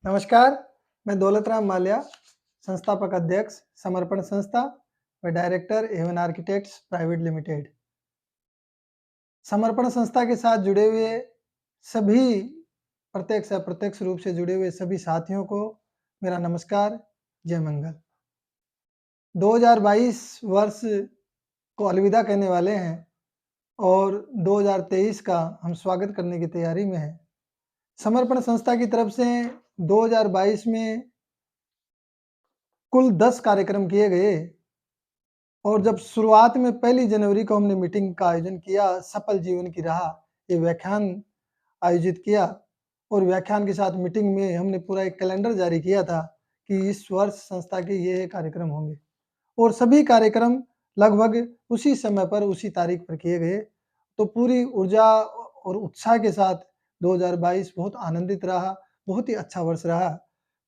नमस्कार, मैं दौलत राम माल्या, संस्थापक अध्यक्ष, समर्पण संस्था व director Avon architects private limited. Samarpan संस्था के साथ जुड़े हुए सभी प्रत्यक्ष अप्रत्यक्ष रूप से जुड़े हुए सभी साथियों को मेरा नमस्कार, जय मंगल। 2022 वर्ष को अलविदा कहने वाले हैं और 2023 का हम स्वागत करने की तैयारी में हैं। समर्पण संस्था की तरफ से 2022 में कुल 10 कार्यक्रम किए गए और जब शुरुआत में 1 जनवरी को हमने मीटिंग का आयोजन किया, सफल जीवन की राह, ये व्याख्यान आयोजित किया और व्याख्यान के साथ मीटिंग में हमने पूरा एक कैलेंडर जारी किया था कि इस वर्ष संस्था के ये कार्यक्रम होंगे और सभी कार्यक्रम लगभग उसी समय पर, उसी तारीख पर किए गए। तो पूरी ऊर्जा और उत्साह के साथ 2022 बहुत आनंदित रहा, बहुत ही अच्छा वर्ष रहा।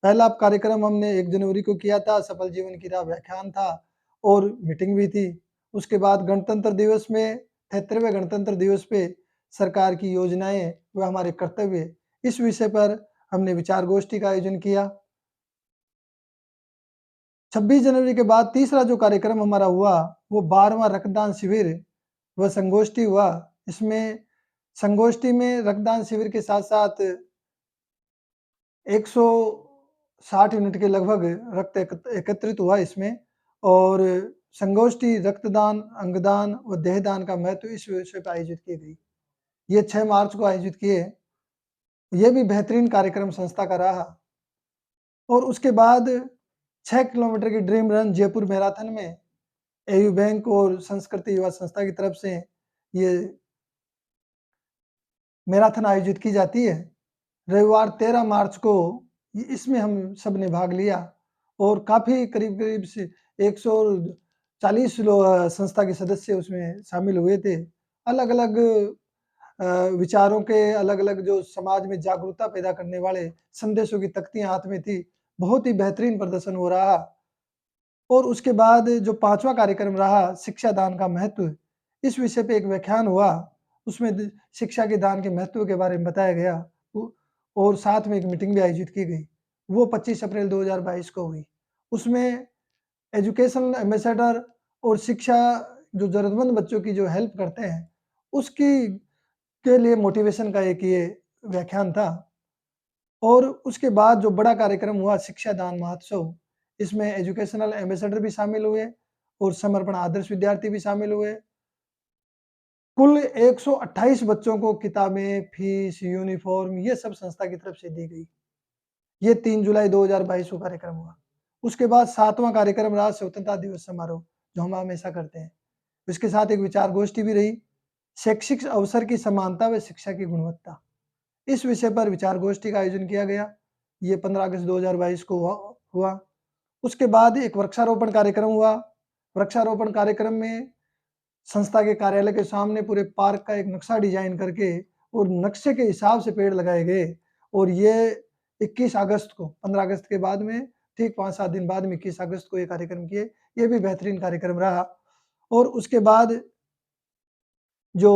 पहला कार्यक्रम हमने 1 जनवरी को किया था, सफल जीवन की राह व्याख्यान था और मीटिंग भी थी। उसके बाद गणतंत्र दिवस में 73वें गणतंत्र दिवस पे सरकार की योजनाएँ व हमारे कर्तव्य, इस विषय पर हमने विचार गोष्ठी का आयोजन किया। 26 जनवरी के बाद तीसरा जो कार्यक्रम हमारा हुआ, वो 12वां रक्तदान शिविर व संगोष्ठी हुआ। इसमें संगोष्ठी में रक्तदान शिविर के साथ-साथ 160 यूनिट के लगभग रक्त एकत्रित हुआ इसमें और संगोष्ठी रक्तदान, अंगदान व देहदान का महत्व इस विषय पे आयोजित की गई। ये 6 मार्च को आयोजित किए। ये भी बेहतरीन कार्यक्रम संस्था का रहा और उसके बाद 6 किलोमीटर की ड्रीम रन जयपुर मैराथन में एयू बैंक और संस्कृति युवा संस्था की तरफ से ये मैराथन आयोजित की जाती है। रविवार 13 मार्च को इसमें हम सब ने भाग लिया और काफ़ी करीब-करीब से 140 संस्था के सदस्य उसमें शामिल हुए थे। अलग-अलग विचारों के, अलग-अलग जो समाज में जागरूकता पैदा करने वाले संदेशों की तख्तियाँ हाथ में थी। बहुत ही बेहतरीन प्रदर्शन हो रहा और उसके बाद जो 5वां कार्यक्रम रहा शिक्षा दान का महत्व, इस विषय पे एक व्याख्यान हुआ। उसमें द शिक्षा के दान के महत्व के बारे में बताया गया उ और साथ में एक मीटिंग भी आयोजित की गई। वो 25 अप्रैल 2022 को हुई। उसमें एजुकेशनल एम्बेसडर और शिक्षा जो ज़रूरतमंद बच्चों की जो हेल्प करते हैं, उसकी के लिए मोटिवेशन का एक ये व्याख्यान था। और उसके बाद जो बड़ा कार्यक्रम हुआ शिक्षा दान महोत्सव, इसमें एजुकेशनल एम्बेसडर भी शामिल हुए और समर्पण आदर्श विद्यार्थी भी शामिल हुए। कुल 128 बच्चों को किताबें, फीस, यूनिफ़ॉर्म ये सब संस्था की तरफ से दी गई। ये 3 जुलाई 2022 को कार्यक्रम हुआ। उसके बाद 7वां कार्यक्रम रहा स्वतंत्रता दिवस समारोह, जो हम हमेशा करते हैं। इसके साथ एक विचार गोष्ठी भी रही, शैक्षिक अवसर की समानता व शिक्षा की गुणवत्ता। इस विषय पर विचार गोष्ठी का आयोजन किया गया। ये 15 अगस्त 2022 को हुआ। उसके बाद एक वृक्षारोपण कार्यक्रम हुआ। वृक्षारोपण कार्यक्रम में संस्था के कार्यालय के सामने पूरे पार्क का एक नक्शा डिज़ाइन करके और नक्शे के हिसाब से पेड़ लगाए गए और ये 21 अगस्त को, 15 अगस्त के बाद में ठीक 5-7 दिन बाद में 21 अगस्त को ये कार्यक्रम किए। ये भी बेहतरीन कार्यक्रम रहा और उसके बाद जो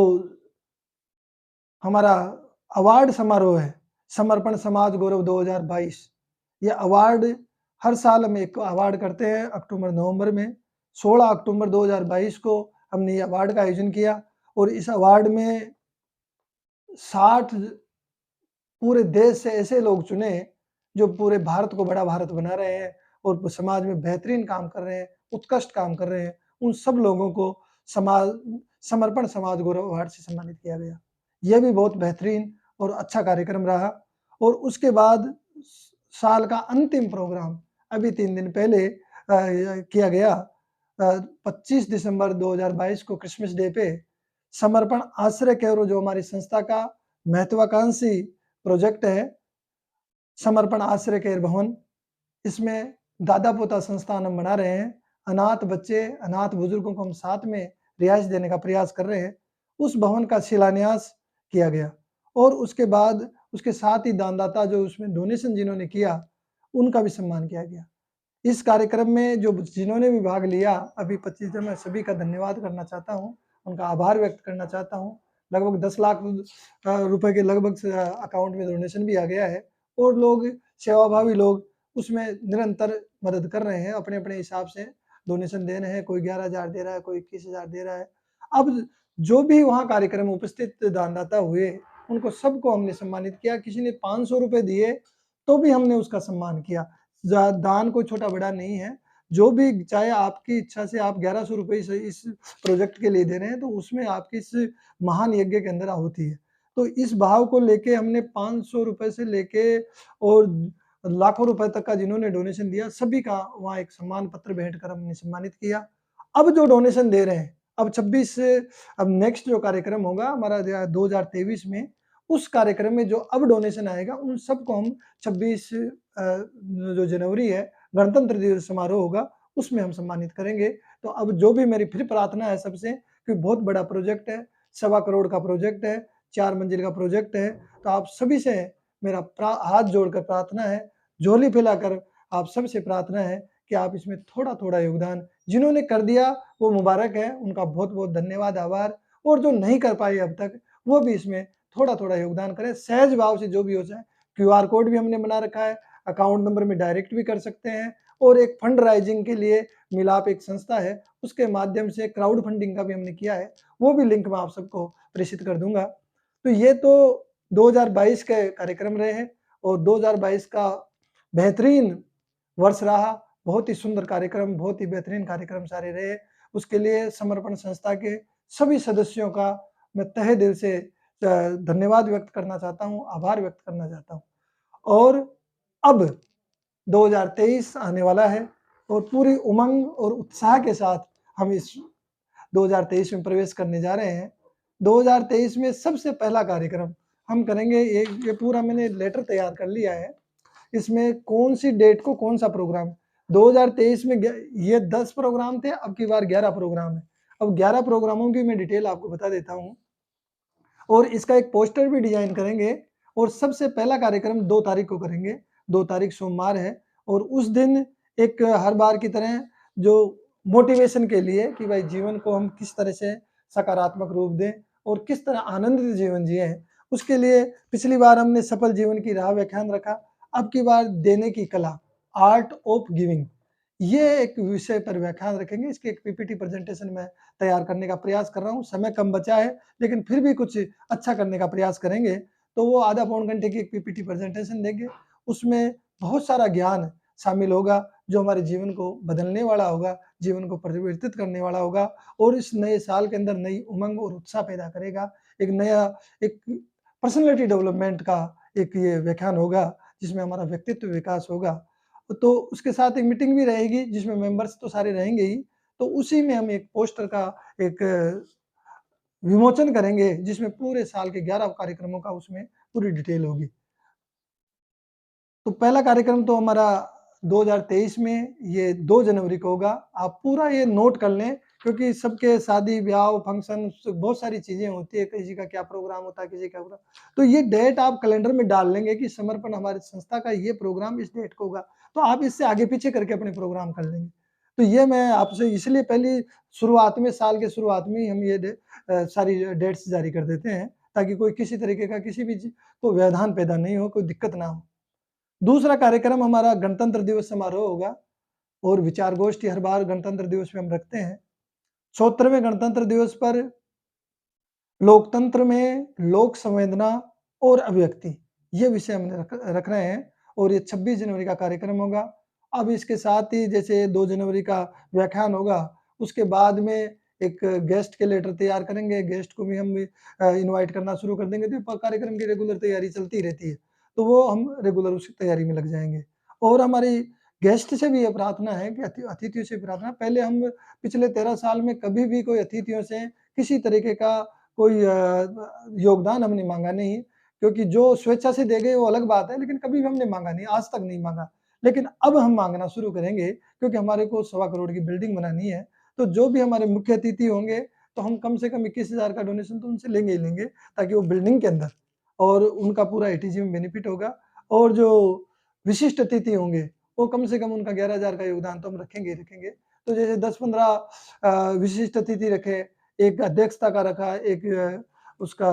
हमारा अवार्ड समारोह है, समर्पण समाज गौरव 2022, ये अवार्ड हर साल हम एक अवार्ड करते हैं अक्टूबर-नवंबर में। 16 अक्टूबर 2022 को हमने ये अवार्ड का आयोजन किया और इस अवार्ड में 60 पूरे देश से ऐसे लोग चुने, जो पूरे भारत को बड़ा भारत बना रहे हैं और समाज में बेहतरीन काम कर रहे हैं, उत्कृष्ट काम कर रहे हैं। उन सब लोगों को समर्पण समाज गौरव अवार्ड से सम्मानित किया गया। ये भी बहुत बेहतरीन और अच्छा कार्यक्रम रहा और उसके बाद साल का अंतिम प्रोग्राम अभी 3 दिन पहले किया गया। 25 दिसंबर 2022 को क्रिसमस डे पे समर्पण आश्रय केंद्र, जो हमारी संस्था का महत्वाकांक्षी प्रोजेक्ट है, समर्पण आश्रय केंद्र भवन। इसमें दादा-पोता संस्थान हम बना रहे हैं। अनाथ बच्चे, अनाथ बुजुर्गों को हम साथ में रिहाइश देने का प्रयास कर रहे हैं। उस भवन का शिलान्यास किया गया और उसके बाद उसके साथ ही दानदाता जो उसमें डोनेशन जिन्होंने किया, उनका भी सम्मान किया गया। इस कार्यक्रम में जो जिन्होंने भी भाग लिया, अभी 25 दिन में सभी का धन्यवाद करना चाहता हूँ, उनका आभार व्यक्त करना चाहता हूँ। लगभग 10 लाख रुपए के लगभग अकाउंट में डोनेशन भी आ गया है और लोग सेवाभावी लोग उसमें निरंतर मदद कर रहे हैं, अपने-अपने हिसाब से डोनेशन दे रहे हैं, कोई 11,000 दे रहा है, कोई 21,000 दे रहा है। अब जो भी वहाँ कार्यक्रम में उपस्थित दानदाता हुए, उनको सबको हमने सम्मानित किया। किसी ने ₹500 दिए, तो भी हमने उसका सम्मान किया। दान कोई छोटा-बड़ा नहीं है। जो भी चाहे आपकी इच्छा से आप ₹1100 इस प्रोजेक्ट के लिए दे रहे हैं, तो उसमें आपकी इस महान यज्ञ के अंदर आहुति है। तो इस भाव को लेके हमने ₹500 से लेके और लाखों रुपए तक का जिन्होंने डोनेशन दिया, सभी का वहाँ एक सम्मान पत्र भेंट कर हमने सम्मानित किया। अब जो डोनेशन दे रहे हैं, अब 26 अब नेक्स्ट जो कार्यक्रम होगा हमारा 2023 में, उस कार्यक्रम में जो अब डोनेशन आएगा, उन सबको हम 26 जो जनवरी है, गणतंत्र दिवस समारोह होगा, उसमें हम सम्मानित करेंगे। तो अब जो भी मेरी फिर प्रार्थना है सबसे कि बहुत बड़ा प्रोजेक्ट है, 1.25 करोड़ का प्रोजेक्ट है, 4 मंजिल का प्रोजेक्ट है, तो आप सभी से मेरा हाथ जोड़कर प्रार्थना है, झोली फैलाकर आप सबसे प्रार्थना है कि आप इसमें थोड़ा-थोड़ा योगदान जिन्होंने कर दिया वो मुबारक है, उनका बहुत-बहुत धन्यवाद, आभार और जो नहीं कर पाए अब तक, वो भी इसमें थोड़ा-थोड़ा योगदान करें, सहज भाव से जो भी हो जाए। क्यूआर कोड भी हमने बना रखा है, अकाउंट नंबर में डायरेक्ट भी कर सकते हैं और एक फंड राइजिंग के लिए मिलाप एक संस्था है, उसके माध्यम से क्राउड फंडिंग का भी हमने किया है, वो भी लिंक मैं आप सबको प्रेषित कर दूँगा। तो ये तो 2022 के कार्यक्रम रहे हैं और 2022 का बेहतरीन वर्ष रहा। बहुत ही सुंदर कार्यक्रम, बहुत ही बेहतरीन कार्यक्रम सारे रहे। उसके लिए समर्पण संस्था के सभी सदस्यों का मैं तहे दिल से धन्यवाद व्यक्त करना चाहता हूँ, आभार व्यक्त करना चाहता हूँ। और अब 2023 आने वाला है और पूरी उमंग और उत्साह के साथ हम इस 2023 में प्रवेश करने जा रहे हैं। 2023 में सबसे पहला कार्यक्रम हम करेंगे, ये पूरा मैंने लेटर तैयार कर लिया है। इसमें कौन-सी डेट को कौन-सा प्रोग्राम 2023 में ये 10 प्रोग्राम थे, अब की बार 11 प्रोग्राम है। अब 11 प्रोग्रामों की मैं डिटेल आपको बता देता हूँ और इसका एक पोस्टर भी डिज़ाइन करेंगे और सबसे पहला कार्यक्रम 2 तारीख को करेंगे। 2 तारीख सोमवार है और उस दिन एक हर बार की तरह जो मोटिवेशन के लिए कि भाई जीवन को हम किस तरह से सकारात्मक रूप दें और किस तरह आनंदित जीवन जिएँ। उसके लिए पिछली बार हमने सफल जीवन की राह व्याख्यान रखा, अब की बार देने की कला, आर्ट ऑफ गिविंग, ये एक विषय पर व्याख्यान रखेंगे। इसकी एक पीपीटी प्रेजेंटेशन मैं तैयार करने का प्रयास कर रहा हूँ। समय कम बचा है, लेकिन फिर भी कुछ अच्छा करने का प्रयास करेंगे। तो वो आधा पौन घंटे की एक पीपीटी प्रेजेंटेशन देंगे। उसमें बहुत सारा ज्ञान शामिल होगा, जो हमारे जीवन को बदलने वाला होगा, जीवन को परिवर्तित करने वाला होगा और इस नए साल के अंदर नई उमंग और उत्साह पैदा करेगा। एक नया एक पर्सनैलिटी डेवलपमेंट का एक ये व्याख्यान होगा, जिसमें हमारा व्यक्तित्व विकास होगा। तो उसके साथ एक मीटिंग भी रहेगी, जिसमें मेंबर्स तो सारे रहेंगे ही। तो उसी में हम एक पोस्टर का एक विमोचन करेंगे, जिसमें पूरे साल के 11 कार्यक्रमों का उसमें पूरी डिटेल होगी। तो पहला कार्यक्रम तो हमारा 2023 में ये 2 जनवरी को होगा। आप पूरा ये नोट कर लें, क्योंकि सबके शादी-ब्याह, फंक्शन बहुत सारी चीज़ें होती है, किसी का क्या प्रोग्राम होता है, किसी का प्रोग्राम, तो ये डेट आप कैलेंडर में डाल लेंगे कि समर्पण हमारी संस्था का ये प्रोग्राम इस डेट को होगा। तो आप इससे आगे-पीछे करके अपने प्रोग्राम कर लेंगे। तो ये मैं आपसे इसलिए पहली शुरुआत में, साल के शुरुआत में ही हम ये सारी डेट्स जारी कर देते हैं, ताकि कोई किसी तरीके का किसी भी चीज़ को व्यवधान पैदा नहीं हो, कोई दिक्कत ना हो। दूसरा कार्यक्रम हमारा गणतंत्र दिवस समारोह होगा और विचार गोष्ठी हर बार गणतंत्र दिवस पे हम रखते हैं। 74वें गणतंत्र दिवस पर लोकतंत्र में लोक संवेदना और अभिव्यक्ति, ये विषय हमने रख रहे हैं और ये 26 जनवरी का कार्यक्रम होगा। अब इसके साथ ही जैसे 2 जनवरी का व्याख्यान होगा, उसके बाद में एक गेस्ट के लेटर तैयार करेंगे, गेस्ट को भी हम इनवाइट करना शुरू कर देंगे, तो कार्यक्रम की रेगुलर तैयारी चलती रहती है। तो वो हम रेगुलर उसी तैयारी में लग जाएँगे और हमारी गेस्ट से भी ये प्रार्थना है कि अतिथियों से प्रार्थना, पहले हम पिछले 13 साल में कभी भी कोई अतिथियों से किसी तरीके का कोई योगदान हमने माँगा नहीं, क्योंकि जो स्वेच्छा से दे गए वो अलग बात है, लेकिन कभी भी हमने माँगा नहीं, आज तक नहीं माँगा। लेकिन अब हम माँगना शुरू करेंगे, क्योंकि हमारे को 1.25 करोड़ की बिल्डिंग बनानी है, तो जो भी हमारे मुख्य अतिथि होंगे, तो हम कम से कम 21,000 का डोनेशन तो उनसे लेंगे ही लेंगे, ताकि वो बिल्डिंग के अंदर और उनका पूरा एटीजी में बेनिफिट होगा और जो विशिष्ट अतिथि होंगे, वो कम से कम उनका 11,000 का योगदान तो हम रखेंगे ही रखेंगे। तो जैसे 10-15 विशिष्ट अतिथि रखे, एक अध्यक्षता का रखा, एक उसका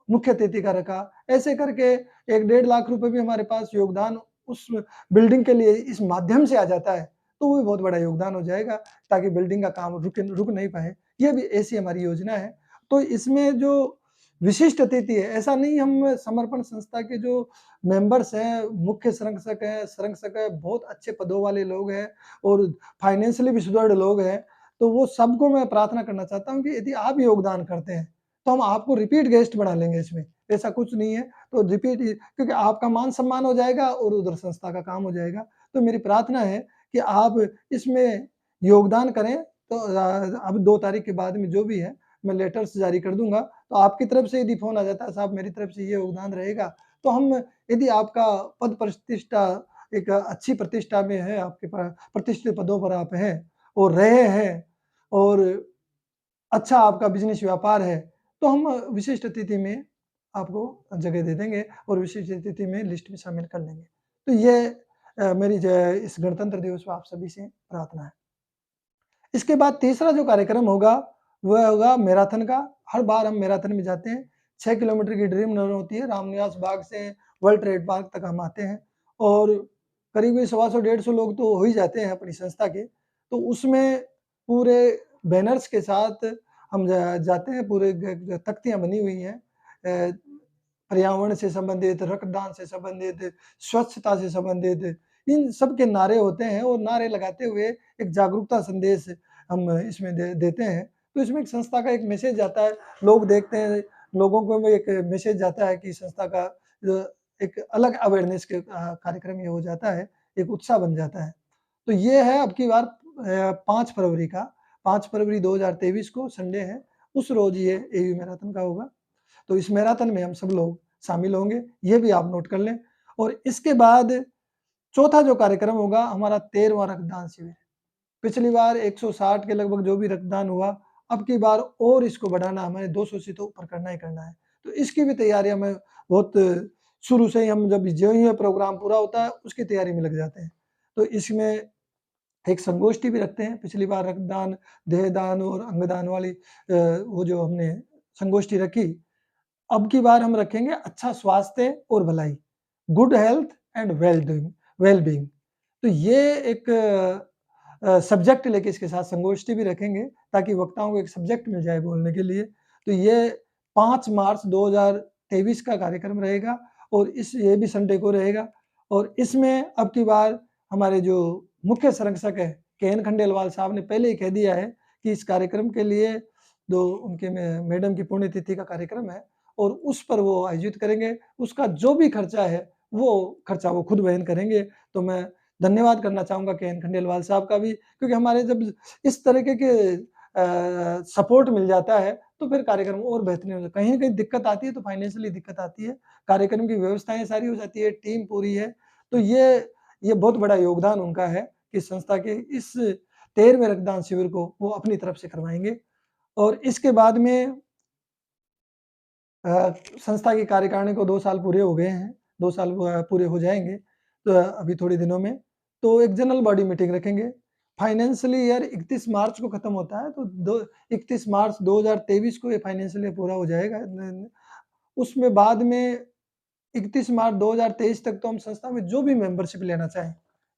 मुख्य अतिथि का रखा, ऐसे करके 1 डेढ़ लाख रुपए भी हमारे पास योगदान उस बिल्डिंग के लिए इस माध्यम से आ जाता है, तो वो भी बहुत बड़ा योगदान हो जाएगा, ताकि बिल्डिंग का काम रुक नहीं पाए। ये भी ऐसी हमारी योजना है। तो इसमें जो विशिष्ट अतिथि है, ऐसा नहीं, हम समर्पण संस्था के जो मेंबर्स हैं, मुख्य संरक्षक है, बहुत अच्छे पदों वाले लोग हैं और फाइनेंशियली भी सुदृढ़ लोग हैं, तो वो सबको मैं प्रार्थना करना चाहता हूँ कि यदि आप योगदान करते हैं, तो हम आपको रिपीट गेस्ट बना लेंगे इसमें, ऐसा कुछ नहीं है। तो रिपीट, क्योंकि आपका मान-सम्मान हो जाएगा और उधर संस्था का काम हो जाएगा। तो मेरी प्रार्थना है कि आप इसमें योगदान करें, तो अब 2 तारीख के बाद में जो भी है, मैं लेटर्स जारी कर दूँगा। तो आपकी तरफ से यदि फ़ोन आ जाता है, साहब मेरी तरफ से ये योगदान रहेगा, तो हम, यदि आपका पद प्रतिष्ठा एक अच्छी प्रतिष्ठा में है, आपके प्रतिष्ठित पदों पर आप हैं और रहे हैं और अच्छा आपका बिज़नेस व्यापार है, तो हम विशिष्ट अतिथि में आपको जगह दे देंगे और विशिष्ट अतिथि में लिस्ट में शामिल कर लेंगे। तो ये मेरी जो है इस गणतंत्र दिवस पे आप सभी से प्रार्थना है। इसके बाद तीसरा जो कार्यक्रम होगा, वह होगा मैराथन का। हर बार हम मैराथन में जाते हैं। 6 किलोमीटर की ड्रीम रन होती है, रामनिवास बाग से वर्ल्ड ट्रेड पार्क तक हम आते हैं और करीब 125 150 लोग तो हो ही जाते हैं अपनी संस्था के। तो उसमें पूरे बैनर्स के साथ हम जाते हैं, पूरे तख्तियाँ बनी हुई हैं। पर्यावरण से संबंधित, रक्तदान से संबंधित, स्वच्छता से संबंधित, इन सब के नारे होते हैं और नारे लगाते हुए एक जागरूकता संदेश हम इसमें देते हैं। तो इसमें एक संस्था का एक मैसेज जाता है, लोग देखते हैं, लोगों को में एक मैसेज जाता है कि संस्था का एक अलग अवेयरनेस के कार्यक्रम ये हो जाता है, एक उत्साह बन जाता है। तो ये है अब की बार 5 फरवरी का, 5 फरवरी 2023 को संडे है, उस रोज़ ये एयू मैराथन का होगा। तो इस मैराथन में हम सब लोग शामिल होंगे, ये भी आप नोट कर लें। और इसके बाद चौथा जो कार्यक्रम होगा, हमारा 13वां रक्तदान शिविर। पिछली बार 160 के लगभग जो भी रक्तदान हुआ, अब की बार और इसको बढ़ाना, हमें 200 से तो ऊपर करना ही करना है। तो इसकी भी तैयारी हमें बहुत शुरू से ही, हम जब जो ही ये प्रोग्राम पूरा होता है, उसकी तैयारी में लग जाते हैं। तो इसमें एक संगोष्ठी भी रखते हैं। पिछली बार रक्तदान, देहदान और अंगदान वाली वो जो हमने संगोष्ठी रखी, अब की बार हम रखेंगे अच्छा स्वास्थ्य और भलाई, good health and well being. तो ये एक सब्जेक्ट लेके इसके साथ संगोष्ठी भी रखेंगे, ताकि वक्ताओं को एक सब्जेक्ट मिल जाए बोलने के लिए। तो ये 5 मार्च 2023 का कार्यक्रम रहेगा और ये भी संडे को रहेगा और इसमें अब की बार हमारे जो मुख्य संरक्षक है, केएन खंडेलवाल साहब ने पहले ही कह दिया है कि इस कार्यक्रम के लिए जो उनके मैडम की पुण्यतिथि का कार्यक्रम है और उस पर वो आयोजित करेंगे, उसका जो भी खर्चा है, वो खर्चा वो खुद वहन करेंगे। तो मैं धन्यवाद करना चाहूँगा केएन खंडेलवाल साहब का भी, क्योंकि हमारे जब इस तरीके के सपोर्ट मिल जाता है, तो फिर कार्यक्रम और बेहतरीन हो जाता है। कहीं न कहीं दिक्कत आती है, तो फाइनेंशियली दिक्कत आती है, कार्यक्रम की व्यवस्थाएँ सारी हो जाती है, टीम पूरी है। तो ये बहुत बड़ा योगदान उनका है कि संस्था के इस 13वें रक्तदान शिविर को वो अपनी तरफ से करवाएँगे और इसके बाद में संस्था की कार्यकारिणी को 2 साल पूरे हो गए हैं, 2 साल पूरे हो जाएँगे, तो अभी थोड़े दिनों में, तो एक जनरल बॉडी मीटिंग रखेंगे। फाइनेंशियली ईयर 31 मार्च को खत्म होता है, तो 31 मार्च 2023 को ये फाइनेंशियल ईयर पूरा हो जाएगा। उसमें बाद में 31 मार्च 2023 तक तो हम संस्था में जो भी मेंबरशिप लेना चाहें,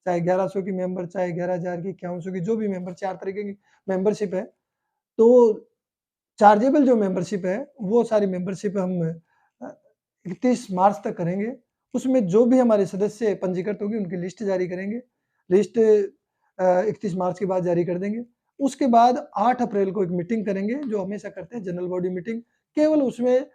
चाहे 1100 की मेंबर, चाहे 11,000 की, 5100 की, जो भी मेंबर, 4 तरीके की मेंबरशिप है, तो चार्जेबल जो मेंबरशिप है, वो सारी मेंबरशिप हम 31 मार्च तक करेंगे। उसमें जो भी हमारे सदस्य पंजीकृत होंगे, उनकी लिस्ट जारी करेंगे। लिस्ट 31 मार्च के बाद जारी कर देंगे। उसके बाद 8 अप्रैल को एक मीटिंग करेंगे, जो हमेशा करते हैं, जनरल बॉडी मीटिंग। केवल उसमें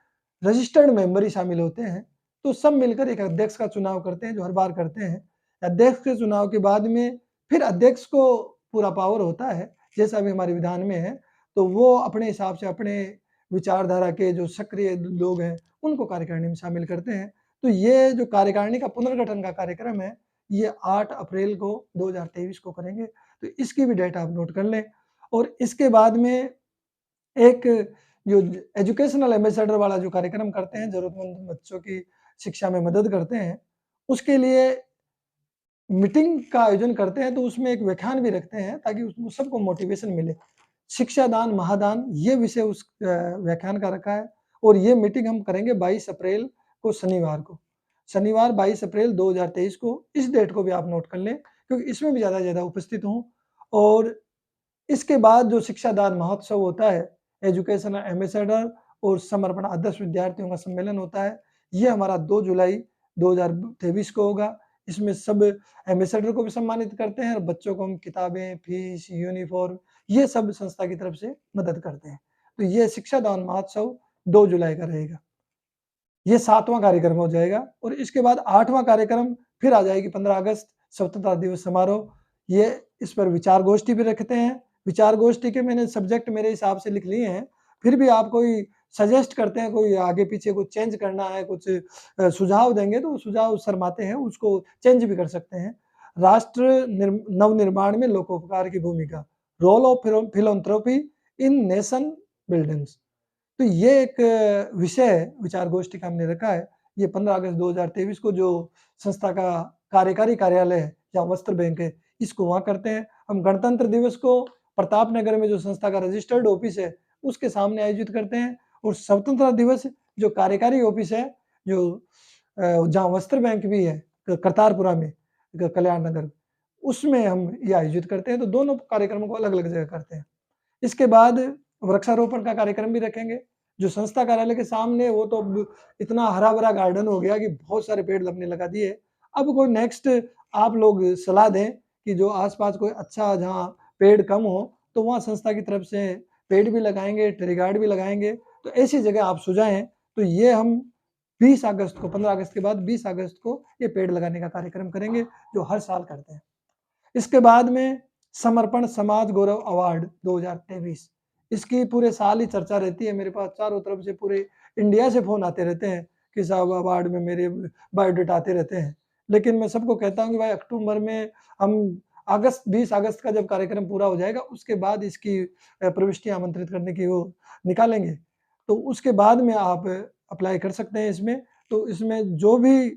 रजिस्टर्ड मेंबर ही शामिल होते हैं। तो सब मिलकर एक अध्यक्ष का चुनाव करते हैं, जो हर बार करते हैं। अध्यक्ष के चुनाव के बाद में फिर अध्यक्ष को पूरा पावर होता है, जैसा अभी हमारे विधान में है। तो वो अपने हिसाब से अपने विचारधारा के जो सक्रिय लोग हैं, उनको कार्यकारिणी में शामिल करते हैं। तो ये जो कार्यकारिणी का पुनर्गठन का कार्यक्रम है, ये 8 अप्रैल को 2023 को करेंगे। तो इसकी भी डेट आप नोट कर लें और इसके बाद में एक जो एजुकेशनल एम्बेसडर वाला जो कार्यक्रम करते हैं, ज़रूरतमंद बच्चों की शिक्षा में मदद करते हैं, उसके लिए मीटिंग का आयोजन करते हैं, तो उसमें एक व्याख्यान भी रखते हैं, ताकि उसमें सबको मोटिवेशन मिले। शिक्षा दान, महादान, ये विषय उस व्याख्यान का रखा है और ये मीटिंग हम करेंगे 22 अप्रैल को शनिवार को। शनिवार 22 अप्रैल 2023 को, इस डेट को भी आप नोट कर लें क्योंकि इसमें भी ज़्यादा से ज़्यादा उपस्थित हूँ। और इसके बाद जो शिक्षादान महोत्सव होता है, एजुकेशन एम्बेसडर और समर्पण आदर्श विद्यार्थियों का सम्मेलन होता है, ये हमारा 2 जुलाई 2023 को होगा। इसमें सब एम्बेसडर को भी सम्मानित करते हैं और बच्चों को हम किताबें, फीस, यूनिफ़ॉर्म ये सब संस्था की तरफ से मदद करते हैं। तो ये शिक्षादान महोत्सव 2 जुलाई का रहेगा। ये 7वां कार्यक्रम हो जाएगा और इसके बाद 8वां कार्यक्रम फिर आ जाएगी 15 अगस्त स्वतंत्रता दिवस समारोह। ये इस पर विचार गोष्ठी भी रखते हैं। विचार गोष्ठी के मैंने सब्जेक्ट मेरे हिसाब से लिख लिए हैं। फिर भी आप कोई सजेस्ट करते हैं, कोई आगे-पीछे कुछ चेंज करना है, कुछ सुझाव देंगे तो सुझाव शर्माते हैं, उसको चेंज भी कर सकते हैं। राष्ट्र नवनिर्माण में लोकोपकार की भूमिका, role of philanthropy in nation buildings. तो ये एक विषय है, विचार गोष्ठी का हमने रखा है। ये 15 अगस्त 2023 को जो संस्था का कार्यकारी कार्यालय है या वस्त्र बैंक है, इसको वहाँ करते हैं। हम गणतंत्र दिवस को प्रताप नगर में जो संस्था का रजिस्टर्ड ऑफिस है, उसके सामने आयोजित करते हैं और स्वतंत्रता दिवस जो कार्यकारी ऑफिस है, जो जहाँ वस्त्र बैंक भी है, करतारपुरा में, कल्याण नगर, उसमें हम ये आयोजित करते हैं। तो दोनों कार्यक्रमों को अलग-अलग जगह करते हैं। इसके बाद वृक्षारोपण का कार्यक्रम भी रखेंगे। जो संस्था कार्यालय के सामने वो तो अब इतना हरा-भरा गार्डन हो गया कि बहुत सारे पेड़ हमने लगा दिए। अब कोई नेक्स्ट आप लोग सलाह दें कि जो आस-पास कोई अच्छा जहाँ पेड़ कम हो, तो वहाँ संस्था की तरफ से पेड़ भी लगाएँगे, ट्री गार्ड भी लगाएँगे। तो ऐसी जगह आप सुझाएँ, तो ये हम 20 अगस्त को 15 अगस्त के बाद 20 अगस्त को ये पेड़ लगाने का कार्यक्रम करेंगे, जो हर साल करते हैं। इसके बाद में समर्पण समाज गौरव अवार्ड 2023 इसकी पूरे साल ही चर्चा रहती है। मेरे पास चारों तरफ से पूरे इंडिया से फ़ोन आते रहते हैं कि साहब अवार्ड में मेरे बायोडाटा आते रहते हैं। लेकिन मैं सबको कहता हूँ कि भाई अक्टूबर में हम 20 अगस्त का जब कार्यक्रम पूरा हो जाएगा उसके बाद इसकी प्रविष्टियाँ आमंत्रित करने की वो निकालेंगे। तो उसके बाद में आप अप्लाई कर सकते हैं इसमें। तो इसमें जो भी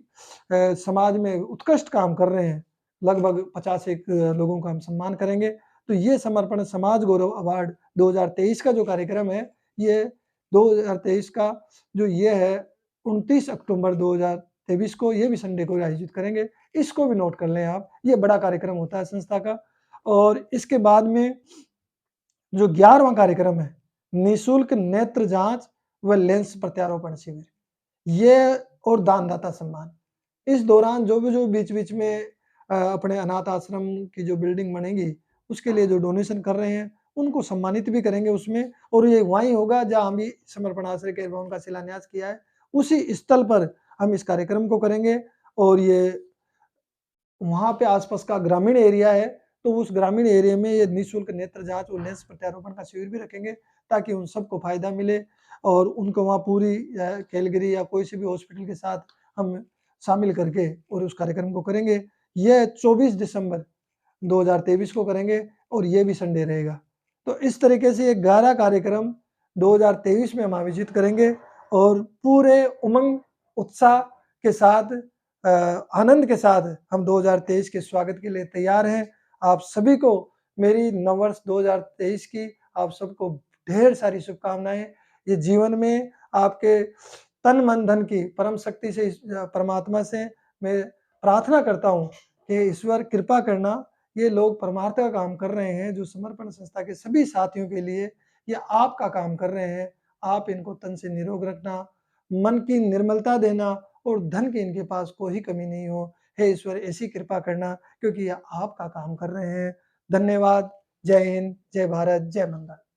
समाज में उत्कृष्ट काम कर रहे हैं, लगभग 50 एक लोगों का हम सम्मान करेंगे। तो ये समर्पण समाज गौरव अवार्ड 2023 का जो कार्यक्रम है, ये 2023 का जो ये है 29 अक्टूबर 2023 को, ये भी संडे को आयोजित करेंगे। इसको भी नोट कर लें आप, ये बड़ा कार्यक्रम होता है संस्था का। और इसके बाद में जो 11वां कार्यक्रम है, निःशुल्क नेत्र जाँच व लेंस प्रत्यारोपण शिविर, ये और दानदाता सम्मान। इस दौरान जो बीच-बीच में अपने अनाथ आश्रम की जो बिल्डिंग बनेगी, उसके लिए जो डोनेशन कर रहे हैं, उनको सम्मानित भी करेंगे उसमें और ये वहीं होगा जहाँ हम भी समर्पण आश्रय के भवन का शिलान्यास किया है, उसी स्थल पर हम इस कार्यक्रम को करेंगे और ये वहाँ पे आस-पास का ग्रामीण एरिया है, तो उस ग्रामीण एरिया में ये निःशुल्क नेत्र जाँच और लेंस प्रत्यारोपण का शिविर भी रखेंगे, ताकि उन सबको फ़ायदा मिले और उनको वहाँ पूरी कैलगरी या कोई से भी हॉस्पिटल के साथ हम शामिल करके और उस कार्यक्रम को करेंगे। ये 24 दिसंबर 2023 को करेंगे और ये भी संडे रहेगा। तो इस तरीके से ये 11 कार्यक्रम 2023 में हम आयोजित करेंगे और पूरे उमंग, उत्साह के साथ आनंद के साथ हम 2023 के स्वागत के लिए तैयार हैं। आप सभी को मेरी नववर्ष 2023 की आप सबको ढेर सारी शुभकामनाएँ। ये जीवन में आपके तन, मन, धन की परम शक्ति से परमात्मा से मैं प्रार्थना करता हूँ कि ईश्वर कृपा करना, ये लोग परमार्थ का काम कर रहे हैं, जो समर्पण संस्था के सभी साथियों के लिए ये आपका काम कर रहे हैं। आप इनको तन से निरोग रखना, मन की निर्मलता देना और धन की इनके पास कोई कमी नहीं हो। हे ईश्वर ऐसी कृपा करना क्योंकि ये आपका काम कर रहे हैं। धन्यवाद। जय हिंद, जय भारत, जय मंगल।